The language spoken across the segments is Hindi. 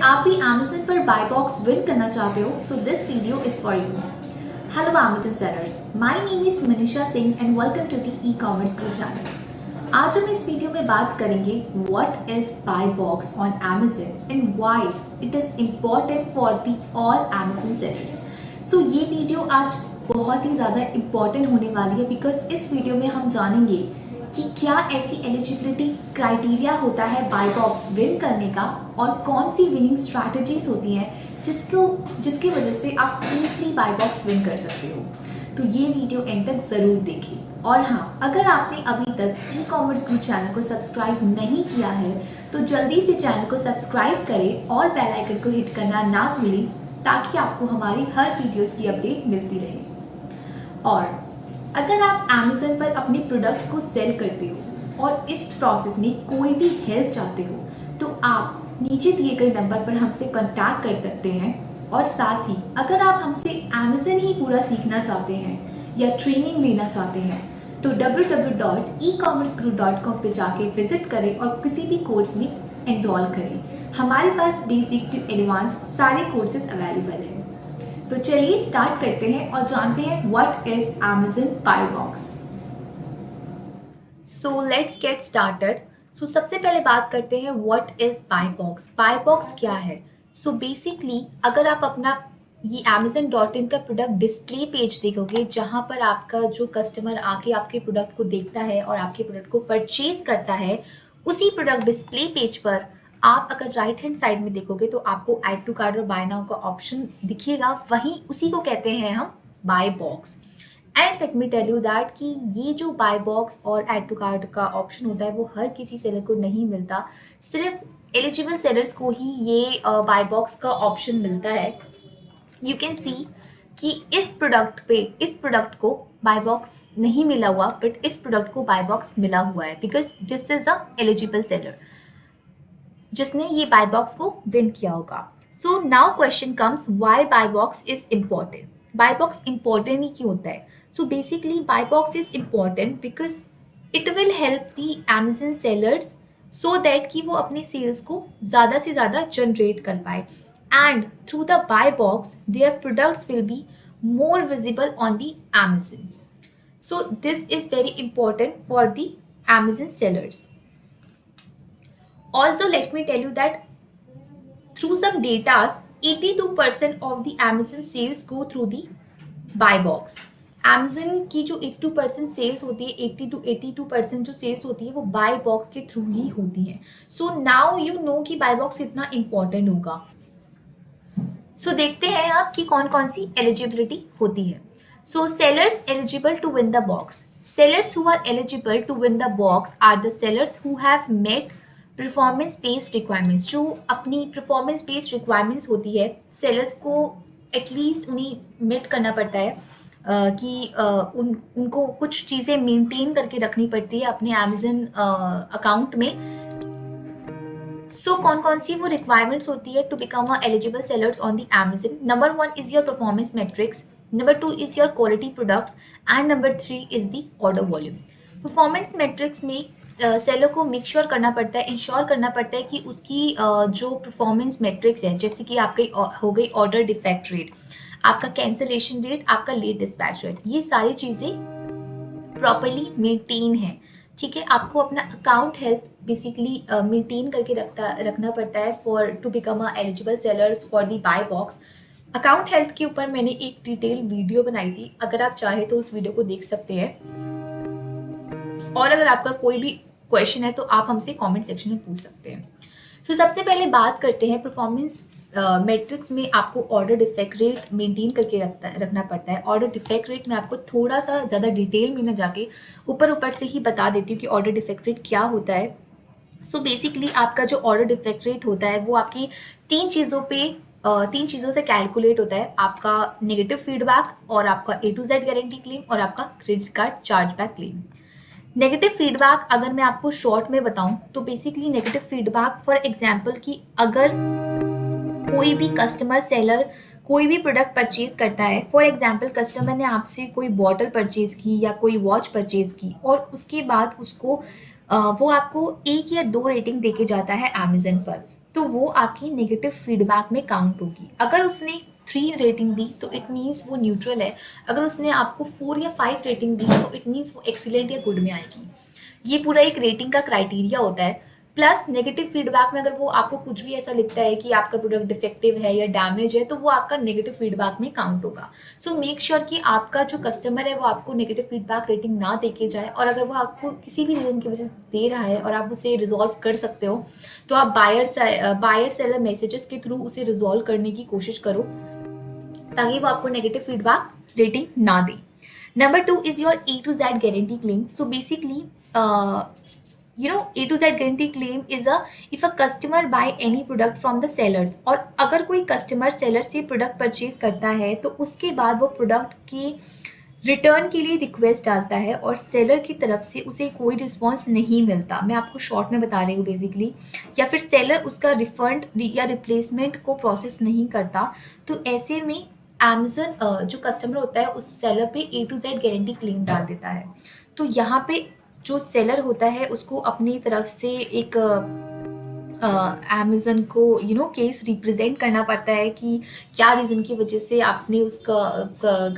आप भी Amazon पर बाय बॉक्स विन करना चाहते हो so this video is for you. Hello Amazon sellers, my name is Manisha Singh and welcome to the ecommerce grow channel. आज हम इस वीडियो में बात करेंगे what is buy box on Amazon and why it is important for the all Amazon sellers। So ये वीडियो आज बहुत ही ज़्यादा इम्पोर्टेंट होने वाली है बिकॉज इस वीडियो में हम जानेंगे कि क्या ऐसी एलिजिबिलिटी क्राइटेरिया होता है बाय बॉक्स विन करने का और कौन सी विनिंग स्ट्रैटेजीज होती हैं जिसकी वजह से आप इजीली बाय बॉक्स विन कर सकते हो। तो ये वीडियो एंड तक ज़रूर देखिए। और हाँ, अगर आपने अभी तक ई कॉमर्स ग्रुप चैनल को सब्सक्राइब नहीं किया है तो जल्दी से चैनल को सब्सक्राइब करें और बेल आइकन को हिट करना ना भूलें ताकि आपको हमारी हर वीडियोज़ की अपडेट मिलती रहे। और अगर आप Amazon पर अपने प्रोडक्ट्स को सेल करते हो और इस प्रोसेस में कोई भी हेल्प चाहते हो तो आप नीचे दिए गए नंबर पर हमसे कांटेक्ट कर सकते हैं। और साथ ही अगर आप हमसे Amazon ही पूरा सीखना चाहते हैं या ट्रेनिंग लेना चाहते हैं तो www.ecommerceguru.com पे जाके विजिट करें और किसी भी कोर्स में एनरोल करें। हमारे पास बेसिक टू एडवांस सारे कोर्सेज अवेलेबल हैं। तो चलिए स्टार्ट करते हैं और जानते हैं what is Amazon buy box. So let's get started. So सबसे पहले बात करते हैं what is buy box. Buy box क्या है? सो बेसिकली अगर आप अपना ये Amazon.in का प्रोडक्ट डिस्प्ले पेज देखोगे जहाँ पर आपका जो कस्टमर आके आपके प्रोडक्ट को देखता है और आपके प्रोडक्ट को परचेज करता है, उसी प्रोडक्ट डिस्प्ले पेज पर आप अगर राइट हैंड साइड में देखोगे तो आपको ऐड टू कार्ट और बाय नाउ का ऑप्शन दिखेगा, वहीं उसी को कहते हैं हम buy box. And let me tell you that कि ये जो बाय बॉक्स और ऐड टू कार्ट का ऑप्शन होता है वो हर किसी सेलर को नहीं मिलता, सिर्फ एलिजिबल सेलर्स को ही ये बाय बॉक्स का ऑप्शन मिलता है। यू कैन सी कि इस प्रोडक्ट को बाय बॉक्स नहीं मिला हुआ बट इस प्रोडक्ट को बाय बॉक्स मिला हुआ है because this is a eligible seller जिसने ये बाय बॉक्स को विन किया होगा। So now question comes why buy box is important. Buy box important ही क्यों होता है? So basically buy box is important because it will help the Amazon sellers so that कि वो अपने सेल्स को ज़्यादा से ज़्यादा जनरेट कर पाए and through the buy box their products will be more visible on the Amazon. So this is very important for the Amazon sellers. Also, let me tell you that through some data, 82% of the Amazon sales go through the buy box. Amazon की जो 82% सेल्स होती है, 80 to 82% जो सेल्स होती है वो बाय बॉक्स के थ्रू ही होती है। सो नाउ यू नो कि बाय बॉक्स कितना इंपॉर्टेंट होगा। सो देखते हैं अब कि कौन कौन सी एलिजिबिलिटी होती है। So sellers eligible to win the box. Sellers who are eligible to win the box are the sellers who have met performance based requirements. जो अपनी परफॉर्मेंस बेस्ड रिक्वायरमेंट्स होती है सेलर्स को एटलीस्ट उन्हें मेट करना पड़ता है कि उनको कुछ चीज़ें मेंटेन करके रखनी पड़ती है अपने Amazon अकाउंट में। सो कौन कौन सी वो रिक्वायरमेंट्स होती है to become a eligible sellers on the Amazon? Number 1 is your performance metrics, number 2 is your quality products and number 3 is the order volume. Performance metrics में सेलर को मेक श्योर करना पड़ता है, इंश्योर करना पड़ता है कि उसकी जो परफॉर्मेंस मेट्रिक्स है जैसे कि आपकी हो गई ऑर्डर डिफेक्ट रेट, आपका कैंसलेशन रेट, आपका लेट डिस्पैच रेट, ये सारी चीज़ें प्रॉपरली मेंटेन है। ठीक है, आपको अपना अकाउंट हेल्थ बेसिकली मेंटेन करके रखना पड़ता है for to become a eligible sellers for the buy box. Account health के ऊपर मैंने एक डिटेल वीडियो बनाई थी, अगर आप चाहें तो उस वीडियो को देख सकते हैं। और अगर आपका कोई भी क्वेश्चन है तो आप हमसे कमेंट सेक्शन में पूछ सकते हैं। सो सबसे पहले बात करते हैं परफॉर्मेंस मैट्रिक्स में आपको ऑर्डर डिफेक्ट रेट मेंटेन करके रखना पड़ता है। ऑर्डर डिफेक्ट रेट में आपको थोड़ा सा ज़्यादा डिटेल में ना जाके ऊपर से ही बता देती हूँ कि ऑर्डर डिफेक्ट रेट क्या होता है। सो बेसिकली आपका जो ऑर्डर डिफेक्ट रेट होता है वो आपकी तीन चीज़ों से कैलकुलेट होता है। आपका नेगेटिव फीडबैक और आपका A to Z guarantee claim और आपका credit card chargeback claim. Negative feedback अगर मैं आपको शॉर्ट में बताऊं तो basically negative feedback for example कि अगर कोई भी कस्टमर सेलर कोई भी प्रोडक्ट परचेज करता है, फॉर एग्जांपल कस्टमर ने आपसे कोई बॉटल परचेज की या कोई वॉच परचेज की और उसके बाद उसको वो आपको 1 या 2 रेटिंग देके जाता है Amazon पर तो वो आपकी नेगेटिव फीडबैक में काउंट होगी। अगर उसने 3 रेटिंग दी तो इट मीन्स वो न्यूट्रल है, अगर उसने आपको 4 या 5 रेटिंग दी तो इट मीन्स वो एक्सीलेंट या गुड में आएगी। ये पूरा एक रेटिंग का क्राइटेरिया होता है। प्लस नेगेटिव फीडबैक में अगर वो आपको कुछ भी ऐसा लिखता है कि आपका प्रोडक्ट डिफेक्टिव है या डैमेज है, तो वो आपका नेगेटिव फीडबैक में काउंट होगा। सो मेक श्योर कि आपका जो कस्टमर है वो आपको नेगेटिव फीडबैक रेटिंग ना दे के जाए, और अगर वो आपको किसी भी रीज़न की वजह से दे रहा है और आप उसे रिजॉल्व कर सकते हो, तो आप बायर सेलर मैसेजेस के थ्रू उसे रिजॉल्व करने की कोशिश करो, ताकि वो आपको नेगेटिव फीडबैक रेटिंग ना दे। Number 2 is your A to Z guarantee claim. So basically, A to Z guarantee claim is if a customer buy any product from the sellers, और अगर कोई कस्टमर सेलर से प्रोडक्ट परचेज करता है तो उसके बाद वो प्रोडक्ट के रिटर्न के लिए रिक्वेस्ट डालता है और सेलर की तरफ से उसे कोई रिस्पॉन्स नहीं मिलता, मैं आपको शॉर्ट में बता रही हूँ बेसिकली, या फिर सेलर उसका रिफंड या रिप्लेसमेंट को प्रोसेस नहीं करता, तो ऐसे में अमेजन जो कस्टमर होता है उस सेलर पे A to Z guarantee claim डाल देता है। तो यहाँ पे जो सेलर होता है उसको अपनी तरफ से एक अमेजन को केस रिप्रेजेंट करना पड़ता है कि क्या रीज़न की वजह से आपने उसका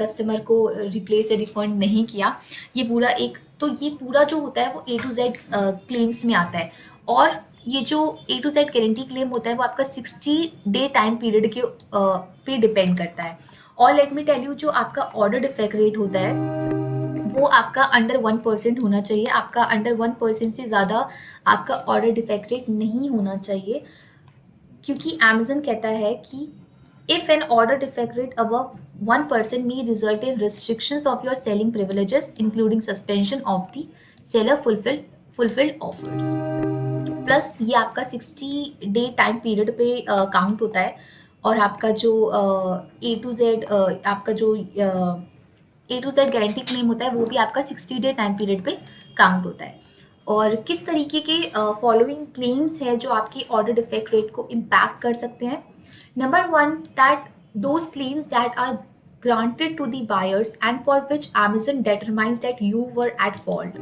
कस्टमर को रिप्लेस या रिफंड नहीं किया। ये पूरा जो होता है वो A to Z क्लेम्स में आता है, और ये जो A to Z guarantee claim होता है वो आपका 60 डे टाइम पीरियड के पे डिपेंड करता है। और लेट मी टेल यू, जो आपका ऑर्डर डिफेक्ट रेट होता है वो आपका अंडर 1% होना चाहिए। आपका अंडर 1% से ज़्यादा आपका ऑर्डर डिफेक्ट रेट नहीं होना चाहिए, क्योंकि अमेजन कहता है कि if an order defect rate above 1% may result in restrictions of your selling privileges, including suspension of the seller fulfilled offers. Plus ये आपका 60 डे टाइम पीरियड पे काउंट होता है, और आपका जो A to Z आपका जो A to Z guarantee claim होता है वो भी आपका 60 डे टाइम पीरियड पे काउंट होता है। और किस तरीके के फॉलोइंग क्लेम्स है जो आपकी ऑर्डर डिफेक्ट रेट को इम्पैक्ट कर सकते हैं। Number 1, that those claims that are granted to the buyers and for which Amazon determines that you were at fault.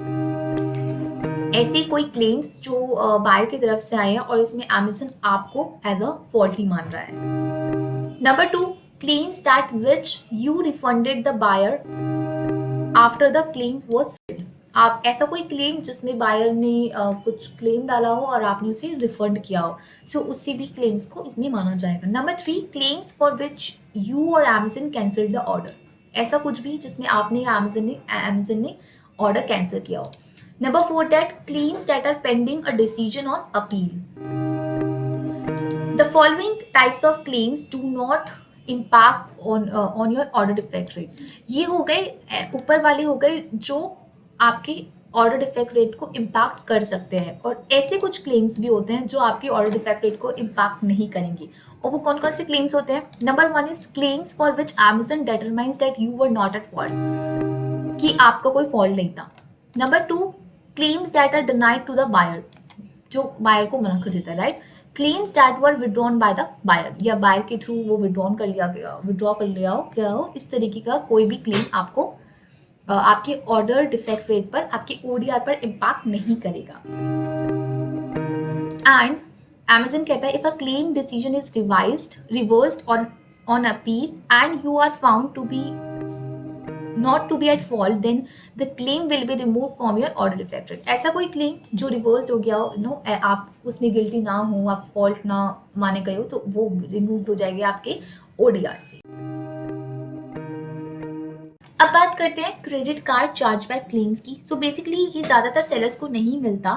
ऐसे कोई क्लेम्स जो बायर की तरफ से आए हैं और इसमें Amazon आपको एज अ फॉल्टी मान रहा है। Number 2, claims that which you refunded the buyer after the claim was filed. आप ऐसा कोई क्लेम जिसमें बायर ने कुछ क्लेम डाला हो और आपने उसे रिफंड किया हो, सो उससे भी क्लेम्स को इसमें माना जाएगा। Number 3, claims for which you और Amazon कैंसिल द ऑर्डर। ऐसा कुछ भी जिसमें आपने या Amazon ने ऑर्डर कैंसिल किया हो। Number 4, that claims that are pending a decision on appeal. The following types of claims do not impact on your order defect rate. ये हो गए ऊपर वाले हो गए जो आपके ऑर्डर डिफेक्ट रेट को इम्पैक्ट कर सकते हैं, और ऐसे कुछ क्लेम्स भी होते हैं जो आपके ऑर्डर डिफेक्ट रेट को इम्पैक्ट नहीं करेंगे। और वो कौन कौन से क्लेम्स होते हैं? Number 1 is claims for which Amazon determines that you were not at fault, कि आपका कोई फॉल्ट नहीं था। Number 2, claims that are denied to the buyer, जो बायर को मना कर देता है, right. claims that were withdrawn by the buyer, या बायर के थ्रू वो विड्रॉ कर लिया हो क्या हो, इस तरीके का कोई भी क्लेम आपको आपके ऑर्डर डिफेक्ट रेट पर, आपके ODR पर इम्पैक्ट नहीं करेगा। एंड Amazon कहता है, if a claim decision is reversed on appeal and you are found to be not to be at fault, then the claim will be removed from your order defect rate. ऐसा कोई क्लेम जो रिवर्स्ड हो गया हो, आप उसमें गिल्टी ना हो, आप फॉल्ट ना माने गए हो, तो वो रिमूव हो जाएगी आपके ODR से। अब बात करते हैं क्रेडिट कार्ड चार्जबैक क्लेम्स की। सो बेसिकली ये ज़्यादातर सेलर्स को नहीं मिलता।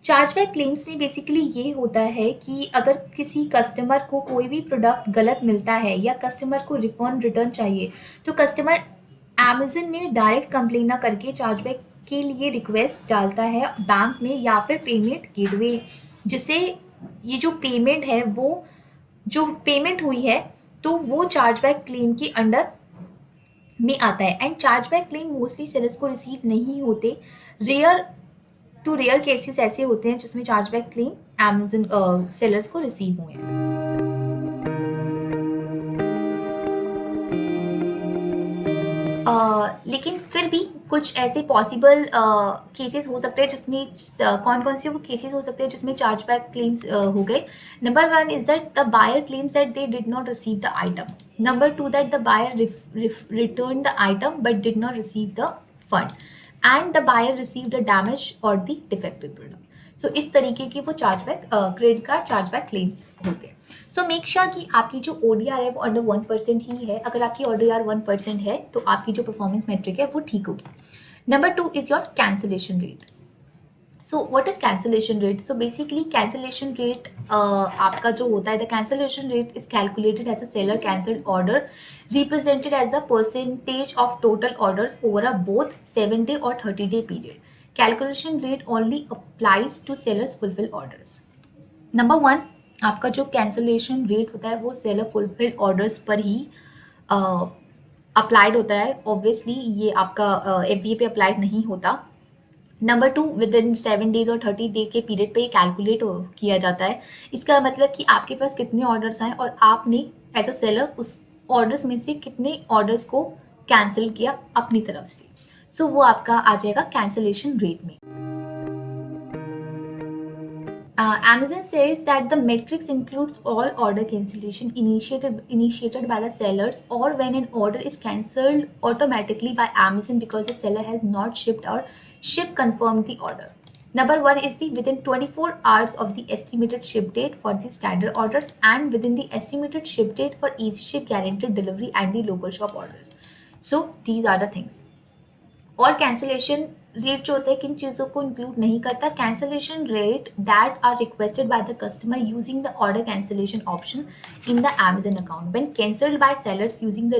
चार्जबैक क्लेम्स में बेसिकली ये होता है कि अगर किसी कस्टमर को कोई भी प्रोडक्ट गलत मिलता है या कस्टमर को रिटर्न चाहिए, तो कस्टमर Amazon में डायरेक्ट कंप्लेन ना करके चार्जबैक के लिए रिक्वेस्ट डालता है बैंक में या फिर पेमेंट गेटवे, जिससे ये जो पेमेंट है वो जो पेमेंट हुई है तो वो चार्जबैक क्लेम के अंडर में आता है। And chargeback claim mostly sellers को रिसीव नहीं होते। रेयर केसेस ऐसे होते हैं जिसमें चार्जबैक क्लेम Amazon सेलर्स को रिसीव हुए हैं। लेकिन फिर भी कुछ ऐसे पॉसिबल केसेस हो सकते हैं जिसमें कौन कौन से वो केसेस हो सकते हैं जिसमें चार्जबैक क्लेम्स हो गए. Number one is that the buyer claims that they did not receive the item. Number two that the buyer return the item but did not receive the fund, and the buyer receive the damage और द डिफेक्टिव प्रोडक्ट. सो इस तरीके की वो chargeback credit card chargeback claims होते हैं. सो मेक श्योर कि आपकी जो ODR है वो अंडर 1% ही है. अगर आपकी ODR 1% है तो आपकी जो परफॉर्मेंस मेट्रिक है वो ठीक होगी. Number two is your cancellation rate. So what is cancellation rate? So basically cancellation rate आपका जो होता है, the cancellation rate is calculated as a seller cancelled order represented as a percentage of total orders over a both 7-day और 30-day period. Calculation rate only applies to sellers fulfil orders. Number one, आपका जो कैंसिलेशन रेट होता है वो सेलर फुलफिल्ड ऑर्डर्स पर ही अप्लाइड होता है. ऑब्वियसली ये आपका FBA पे अप्लाइड नहीं होता. Number two, with in 7 days और 30 day के पीरियड पे कैलकुलेट किया जाता है. इसका मतलब कि आपके पास कितने ऑर्डर्स आए और आपने एज अ सेलर उस ऑर्डर्स में से कितने ऑर्डर्स को कैंसिल किया अपनी तरफ से. सो वो आपका आ जाएगा कैंसिलेशन रेट में. Amazon says that the metrics includes all order cancellation initiated by the sellers or when an order is cancelled automatically by Amazon because the seller has not shipped or ship confirmed the order. Number one is the within 24 hours of the estimated ship date for the standard orders and within the estimated ship date for easy ship guaranteed delivery and the local shop orders. So these are the things. और कैंसिलेशन रेट जो होता है किन चीज़ों को इंक्लूड नहीं करता. Cancellation rate that are requested by the customer using the order cancellation option in the Amazon account when cancelled by sellers using the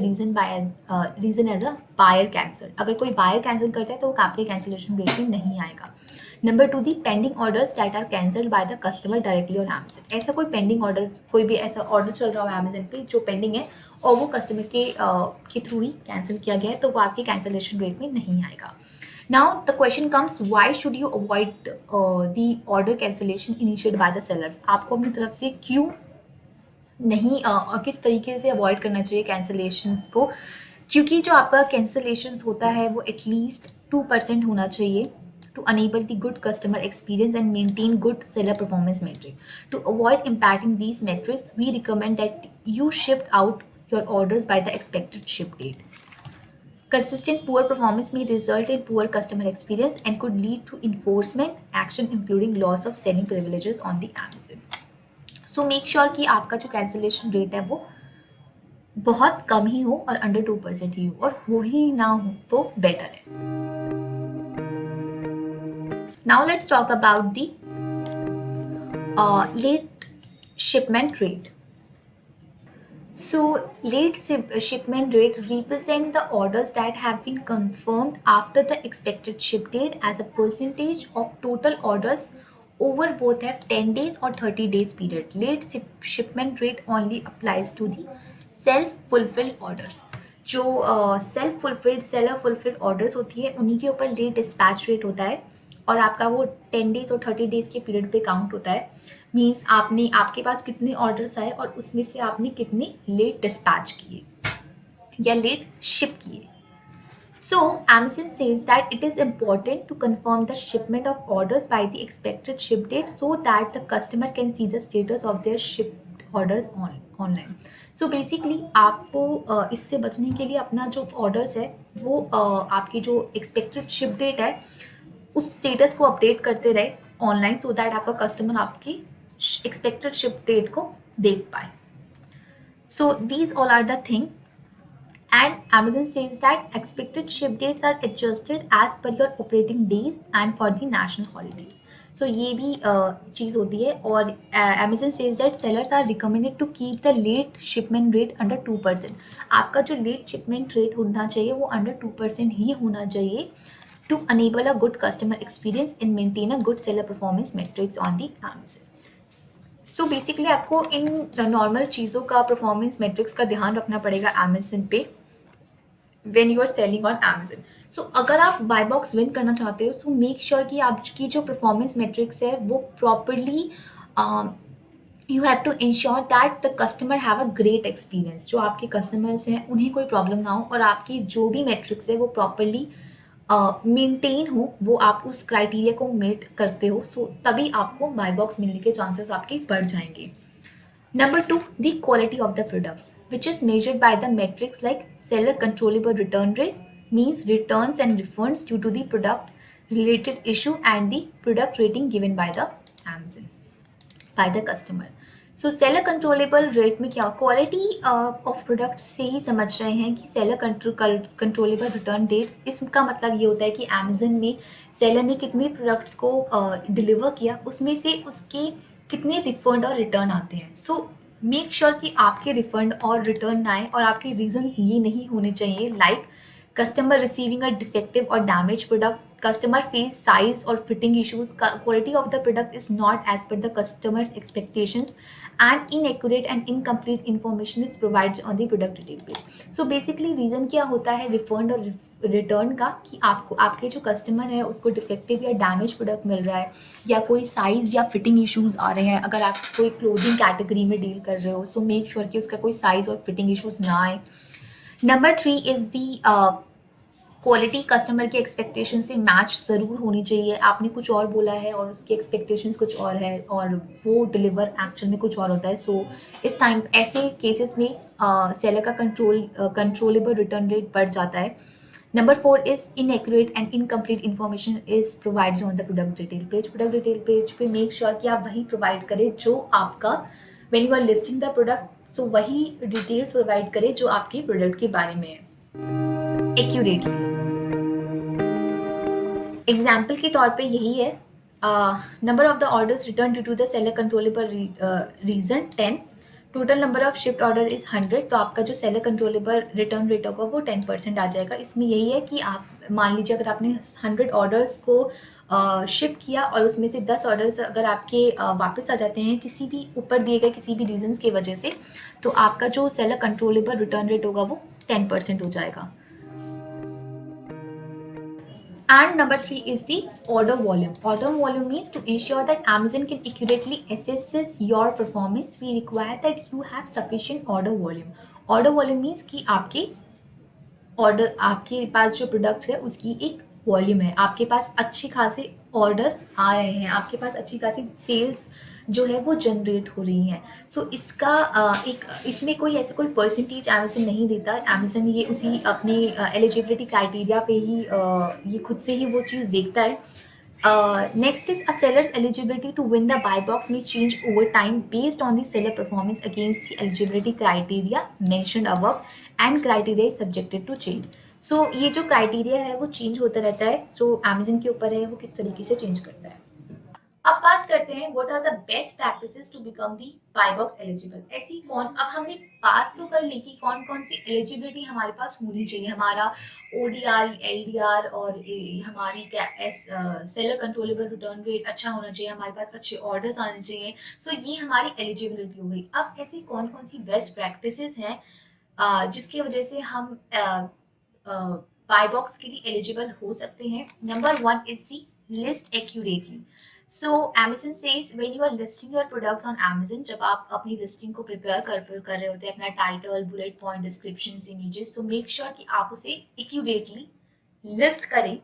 reason as a buyer cancel. अगर कोई बायर कैंसिल करता है तो वो आपके कैंसिलेशन रेट में नहीं आएगा. Number two, the pending orders that are cancelled by the customer directly on Amazon. ऐसा कोई पेंडिंग ऑर्डर, कोई भी ऐसा ऑर्डर चल रहा हो Amazon पे जो पेंडिंग है और वो कस्टमर के थ्रू ही कैंसिल किया गया है तो वो आपके कैंसिलेशन रेट में नहीं आएगा. Now the question comes, why should you avoid the order cancellation initiated by the sellers? आपको अपनी तरफ से क्यों नहीं किस तरीके से अवॉइड करना चाहिए कैंसिलेशंस को? क्योंकि जो आपका कैंसिलेशंस होता है वो एटलीस्ट 2% होना चाहिए to enable the good customer experience and maintain good seller performance metric. To avoid impacting these metrics, we recommend that you shipped out your orders by the expected ship date. Consistent poor performance may result in poor customer experience and could lead to enforcement action including loss of selling privileges on the Amazon. So make sure कि आपका जो cancellation rate है वो बहुत कम ही हो और अंडर 2% ही हो, और हो ही ना हो तो बेटर है. Now let's talk about the late shipment rate. So late shipment rate represent the orders that have been confirmed after the expected ship date as a percentage of total orders over both have 10 days or 30 days period. Late shipment rate only applies to the self-fulfilled orders. जो self fulfilled seller fulfilled orders होती है उन्हीं के ऊपर लेट डिस्पैच रेट होता है और आपका वो 10 days और 30 days के पीरियड पे काउंट होता है. मीन्स आपके पास कितने ऑर्डर्स आए और उसमें से आपने कितने लेट डिस्पैच किए या लेट शिप किए. So Amazon says that it is important to confirm the shipment of orders by the expected ship date so that the customer can see the status of their shipped orders online. So basically आपको इससे बचने के लिए अपना जो ऑर्डर्स है वो आपकी जो एक्सपेक्टेड शिप डेट है उस स्टेटस को अपडेट करते रहे ऑनलाइन सो दैट आपका कस्टमर आपकी एक्सपेक्टेड शिप डेट को देख पाए. So these all are the thing. And Amazon says that expected ship dates are adjusted as per your operating days and for the national holidays. So ये भी चीज़ होती है. और Amazon says that sellers are recommended to keep the late shipment rate under 2%. आपका जो late shipment rate होना चाहिए वो under 2% ही होना चाहिए to enable a good customer experience and maintain a good seller performance metrics on the Amazon. So basically आपको इन नॉर्मल चीज़ों का परफॉर्मेंस मेट्रिक्स का ध्यान रखना पड़ेगा Amazon पे when you are selling on Amazon. So अगर आप बाय बॉक्स विन करना चाहते हो so make sure कि आपकी जो परफॉर्मेंस मेट्रिक्स है वो properly you have to ensure that the customer have a great experience. जो आपके कस्टमर्स हैं उन्हें कोई प्रॉब्लम ना हो और आपकी जो भी मेट्रिक्स है वो प्रॉपरली मेंटेन हो, वो आप उस क्राइटेरिया को मेट करते हो, सो तभी आपको बाय बॉक्स मिलने के चांसेस आपके बढ़ जाएंगे. Number two, the quality of the products, which is measured by the metrics like seller controllable return rate, means returns and refunds due to the product related issue, and the product rating given by the Amazon, by the customer. So seller controllable rate में क्या, क्वालिटी ऑफ प्रोडक्ट से ही समझ रहे हैं कि सेलर कंट्रोलेबल रिटर्न डेट, इसका मतलब ये होता है कि अमेजन में सेलर ने कितने प्रोडक्ट्स को डिलीवर किया, उसमें से उसके कितने रिफंड और रिटर्न आते हैं. सो मेक श्योर कि आपके रिफंड और रिटर्न ना आए, और आपके रीज़न ये नहीं होने चाहिए like customer receiving a defective or damaged product, customer face size or fitting issues, quality of the product is not as per the customer's expectations, and inaccurate and incomplete information is provided on the product detail page. So basically reason क्या होता है रिफंड और रिटर्न का, कि आपको आपके जो कस्टमर है उसको डिफेक्टिव या डैमेज प्रोडक्ट मिल रहा है, या कोई साइज़ या फिटिंग इश्यूज़ आ रहे हैं. अगर आप कोई क्लोथिंग कैटेगरी में डील कर रहे हो, सो मेक श्योर कि उसका कोई साइज़ और फिटिंग इश्यूज़ ना आए. Number three is the quality customer के एक्सपेक्टेशन से मैच ज़रूर होनी चाहिए. आपने कुछ और बोला है और उसकी एक्सपेक्टेशंस कुछ और है, और वो डिलीवर एक्चुअल में कुछ और होता है. सो इस टाइम ऐसे केसेस में सेलर का कंट्रोलेबल रिटर्न रेट बढ़ जाता है. Number four is inaccurate and incomplete information is provided on the product detail page. Product detail page पे मेक श्योर कि आप वही प्रोवाइड करें जो आपका, when you are listing the product, so वही डिटेल्स प्रोवाइड करें जो आपके प्रोडक्ट के बारे में है एक्यूरेटली. एग्जाम्पल के तौर पे यही है, number of the orders return due to the seller controllable reason 10, total number of shipped order is 100, तो आपका जो सेलर कंट्रोलेबल रिटर्न रेट होगा वो 10% आ जाएगा. इसमें यही है कि आप मान लीजिए अगर आपने 100 ऑर्डर्स को शिप किया और उसमें से 10 ऑर्डर्स अगर आपके वापस आ जाते हैं किसी भी ऊपर दिए गए किसी भी रीजंस की वजह से, तो आपका जो सेलर कंट्रोलेबल रिटर्न रेट होगा वो 10% हो जाएगा. And number three is the order volume. Order volume means to ensure that Amazon can accurately assess your performance, we require that you have sufficient order volume. Order volume means कि आपके ऑर्डर, आपके पास जो प्रोडक्ट्स है उसकी एक वॉल्यूम है, आपके पास अच्छे खासे ऑर्डर्स आ रहे हैं, आपके पास अच्छी खासी सेल्स जो है वो जनरेट हो रही हैं. सो इसका एक इसमें कोई ऐसे कोई परसेंटेज अमेजन नहीं देता. अमेजन ये उसी अपने एलिजिबिलिटी क्राइटेरिया पे ही ये खुद से ही वो चीज़ देखता है. Next is a seller's eligibility to win the buy box may change over time based on the seller performance against the eligibility criteria mentioned above, and criteria is subjected to change. So ये जो क्राइटेरिया है वो चेंज होता रहता है. सो अमेजन के ऊपर है वो किस तरीके से चेंज करता है. अब बात करते हैं what are the best practices to become the buy box eligible. ऐसी कौन, अब हमने बात तो कर ली कि कौन कौन सी एलिजिबिलिटी हमारे पास होनी चाहिए. हमारा ओडीआर, एलडीआर और हमारी क्या सेलर कंट्रोलेबल रिटर्न रेट अच्छा होना चाहिए, हमारे पास अच्छे ऑर्डर्स आने चाहिए. सो ये हमारी एलिजिबिलिटी हो गई. अब ऐसी कौन कौन सी बेस्ट प्रैक्टिसेस हैं जिसकी वजह से हम बाय बॉक्स के लिए एलिजिबल हो सकते हैं. Number one is the list accurately. So Amazon says when you are listing your products on Amazon, जब आप अपनी लिस्टिंग को प्रिपेयर कर रहे होते हैं, अपना title, bullet point, description, images, तो मेक श्योर कि आप उसे एक्यूरेटली लिस्ट करें.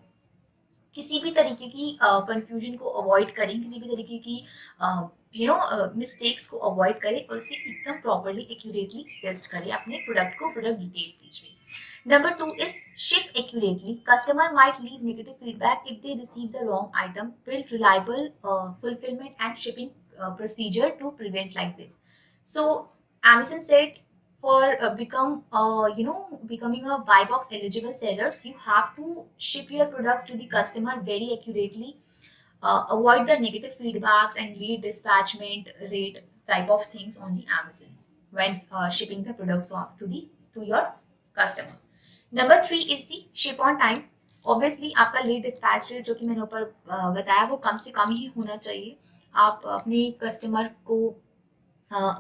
किसी भी तरीके की कंफ्यूजन को अवॉइड करें, किसी भी तरीके की मिस्टेक्स को अवॉइड करें, और उसे एकदम प्रॉपरली एक्यूरेटली लिस्ट करें अपने प्रोडक्ट को प्रोडक्ट डिटेल पेज में. Number two is ship accurately. Customer might leave negative feedback if they receive the wrong item. Build reliable fulfillment and shipping procedure to prevent like this. So Amazon said for becoming a buy box eligible sellers, you have to ship your products to the customer very accurately. Avoid the negative feedbacks and lead dispatchment rate type of things on the Amazon when shipping the products to your customer. Number three is the ship on time. Obviously आपका लेट डिस्पैच रेट जो कि मैंने ऊपर बताया वो कम से कम ही होना चाहिए. आप अपने कस्टमर को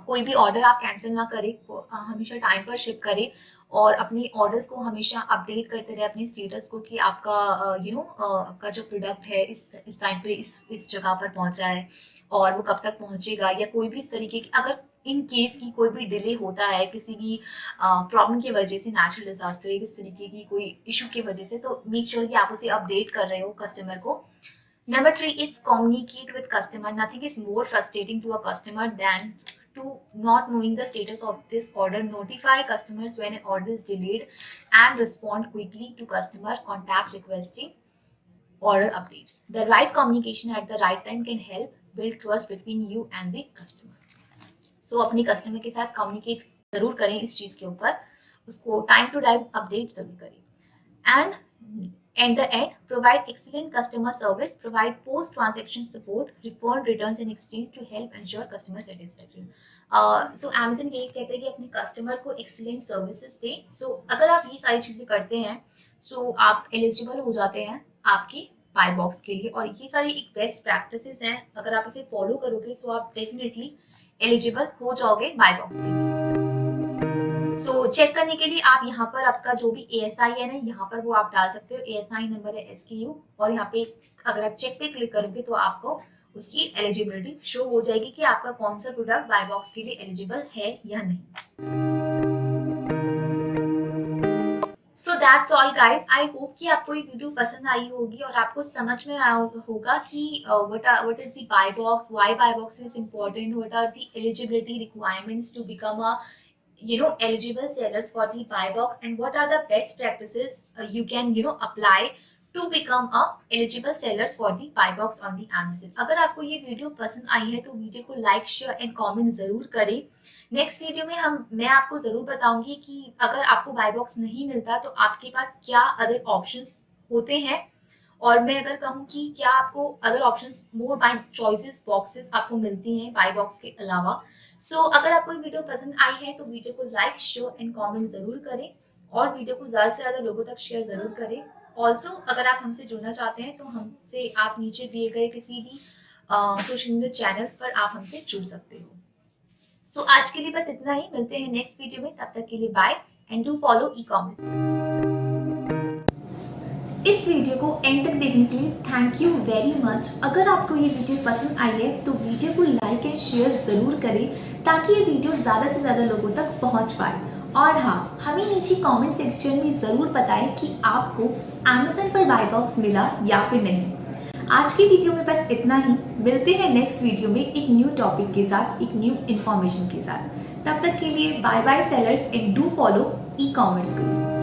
कोई भी ऑर्डर आप कैंसिल ना करें, हमेशा टाइम पर शिप करें, और अपनी ऑर्डर्स को हमेशा अपडेट करते रहे अपने स्टेटस को कि आपका आपका जो प्रोडक्ट है इस टाइम पे इस जगह पर पहुंचा है और वो कब तक पहुंचेगा, या कोई भी इस तरीके की अगर इन केस की कोई भी डिले होता है किसी भी प्रॉब्लम की वजह से, नेचुरल डिजास्टर या किस तरीके की कोई इशू की वजह से, तो मेक श्योर कि आप उसे अपडेट कर रहे हो कस्टमर को. Number three is communicate with customer. Nothing is more frustrating to a customer than to not knowing the status of this order. Notify customers when an order is delayed and respond quickly to customer contact requesting order updates. The right communication at the right time can help build trust between you and the customer. So अपने कस्टमर के साथ कम्युनिकेट जरूर करें इस चीज के ऊपर, उसको टाइम टू टाइम अपडेट जरूर करें. And the end, provide excellent customer service, provide post-transaction support, refund, returns and exchange to help ensure customer satisfaction. So Amazon ये कहते हैं कि अपने कस्टमर को excellent services दें. So अगर आप ये सारी चीज़ें करते हैं, so आप eligible हो जाते हैं आपकी बाय बॉक्स के लिए. और ये सारी एक बेस्ट प्रैक्टिसेस हैं, अगर आप इसे फॉलो करोगे so आप डेफिनेटली एलिजिबल हो जाओगे बाय बॉक्स के लिए. सो चेक करने के लिए आप यहाँ पर आपका जो भी ASIN है यहाँ पर वो आप डाल सकते हो. ASI नंबर है SKU, और यहाँ पे अगर आप चेक पे क्लिक करोगे तो आपको उसकी एलिजिबिलिटी शो हो जाएगी कि आपका कौन सा प्रोडक्ट बाय बॉक्स के लिए एलिजिबल है या नहीं. So that's all guys. I hope कि आपको ये वीडियो पसंद आई होगी और आपको समझ में आया होगा कि what is the buy box, why buy box is important, what are the eligibility requirements to become a eligible sellers for the buy box, and what are the best practices you can apply to become a eligible sellers for the buy box on the Amazon. अगर आपको ये वीडियो पसंद आई है तो वीडियो को लाइक, शेयर एंड कमेंट जरूर करें. नेक्स्ट वीडियो में मैं आपको जरूर बताऊंगी कि अगर आपको बाय बॉक्स नहीं मिलता तो आपके पास क्या अदर ऑप्शंस होते हैं, और मैं अगर कहूँ कि क्या आपको other options, more by choices boxes आपको मिलती हैं बाय बॉक्स के अलावा. सो अगर आपको ये वीडियो पसंद आई है तो वीडियो को लाइक, शेयर एंड कमेंट जरूर करें, और वीडियो को ज़्यादा से ज़्यादा लोगों तक शेयर जरूर करें. ऑल्सो अगर आप हमसे जुड़ना चाहते हैं तो हमसे आप नीचे दिए गए किसी भी सोशल मीडिया चैनल्स पर आप हमसे जुड़ सकते हो. सो आज के लिए बस इतना ही. मिलते हैं नेक्स्ट वीडियो में. तब तक के लिए bye and do follow e-commerce. इस वीडियो को एंड तक देखने के लिए थैंक यू वेरी मच. अगर आपको ये वीडियो पसंद आई है तो वीडियो को लाइक एंड शेयर ज़रूर करें ताकि ये वीडियो ज़्यादा से ज़्यादा लोगों तक पहुंच पाए. और हाँ, हमें नीचे कमेंट सेक्शन में ज़रूर बताएं कि आपको Amazon पर बाय बॉक्स मिला या फिर नहीं. आज की वीडियो में बस इतना ही. मिलते हैं नेक्स्ट वीडियो में एक न्यू टॉपिक के साथ, एक न्यू इन्फॉर्मेशन के साथ. तब तक के लिए bye bye sellers and do follow e-commerce को.